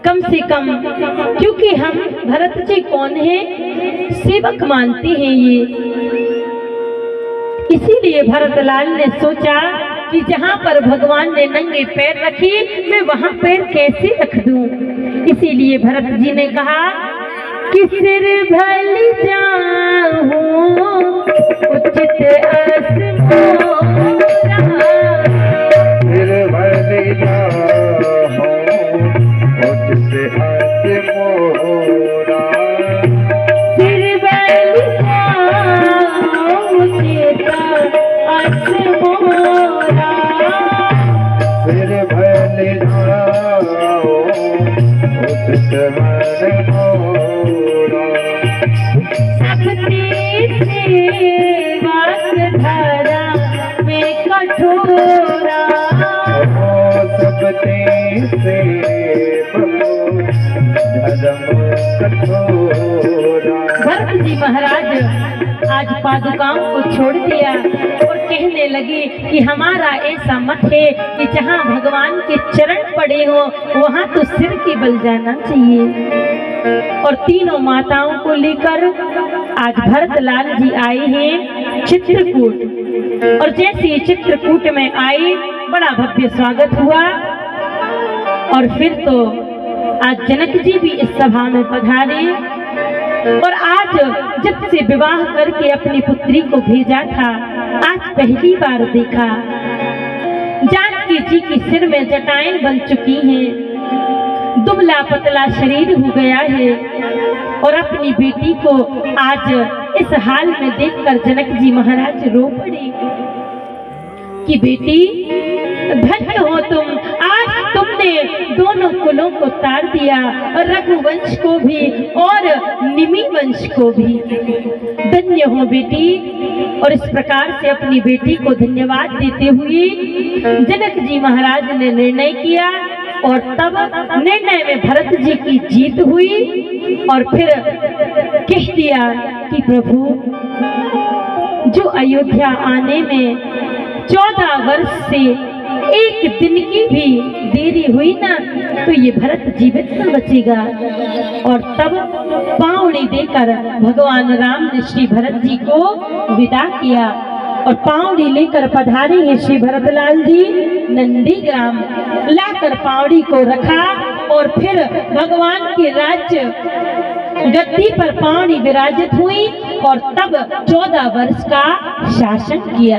कम से कम, क्योंकि हम भरत जी कौन है, सेवक मानते हैं ये। इसीलिए भरतलाल ने सोचा कि जहाँ पर भगवान ने नंगे पैर रखी मैं वहाँ पैर कैसे रख दूं। इसीलिए भरत जी ने कहा कि सिर भल जाऊं उचित आसमों, सिर भल जाऊं उचित आसमोरा, सिर भल जाऊं उचित आसमोरा, सिर भल जाऊं उचित आसमोरा, सबते सेवक धरा में कठोरा, सबते सेवक धर्म कठोरा। भरत जी महाराज आज पादुकाओं को छोड़ दिया और कहने लगे कि हमारा ऐसा मत है कि जहाँ भगवान के चरण पड़े हो वहाँ तो सिर के बल जाना चाहिए। और तीनों माताओं को लेकर आज भरतलाल जी आए हैं चित्रकूट। और जैसे ही चित्रकूट में आए बड़ा भव्य स्वागत हुआ। और फिर तो आज जनक जी भी इस सभा में पधारे। और आज जब से विवाह करके अपनी पुत्री को भेजा था, आज पहली बार देखा जानकी जी की सिर में जटाएं बन चुकी हैं, दुबला पतला शरीर हो गया है। और अपनी बेटी को आज इस हाल में देखकर जनक जी महाराज रो पड़े कि बेटी धन्य हो तुम, आज तुमने दोनों कुलों को तार दिया, रघुवंश को भी और निमि वंश को भी। धन्य हो बेटी। और इस प्रकार से अपनी बेटी को धन्यवाद देते हुए जनक जी महाराज ने निर्णय किया। और तब निर्णय में भरत जी की जीत हुई। और फिर कह दिया कि प्रभु, जो अयोध्या आने में 14 वर्ष से एक दिन की भी देरी हुई ना, तो ये भरत जीवित न बचेगा। और तब पावड़ी देकर भगवान राम ने श्री भरत जी को विदा किया। और पावड़ी लेकर पधारे हैं श्री भरतलाल जी नंदीग्राम। लाकर पावड़ी को रखा और फिर भगवान के राज्य गद्दी पर पावड़ी विराजित हुई। और तब 14 वर्ष का शासन किया।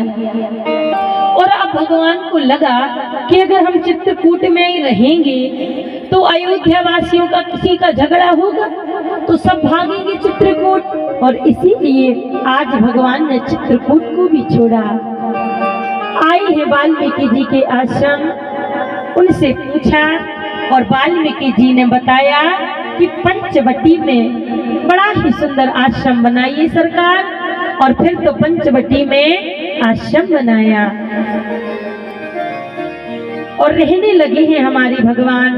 और अब भगवान को लगा कि अगर हम चित्रकूट में ही रहेंगे तो अयोध्या वासियों का किसी का झगड़ा होगा तो सब भागेंगे चित्रकूट। और इसीलिए आज भगवान ने चित्रकूट को भी छोड़ा। आई है वाल्मीकि जी के आश्रम, उनसे पूछा और वाल्मीकि जी ने बताया कि पंचवटी में बड़ा ही सुंदर आश्रम बनाइए सरकार। और फिर तो पंचवटी में आश्रम बनाया और रहने लगे हैं हमारे भगवान।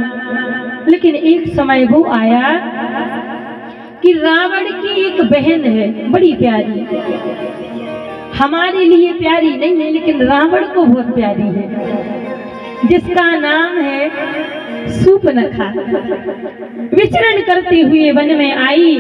लेकिन एक समय वो आया कि रावण की एक बहन है बड़ी प्यारी, हमारे लिए प्यारी नहीं है लेकिन रावण को बहुत प्यारी है, जिसका नाम है सूर्पनखा। विचरण करते हुए वन में आई।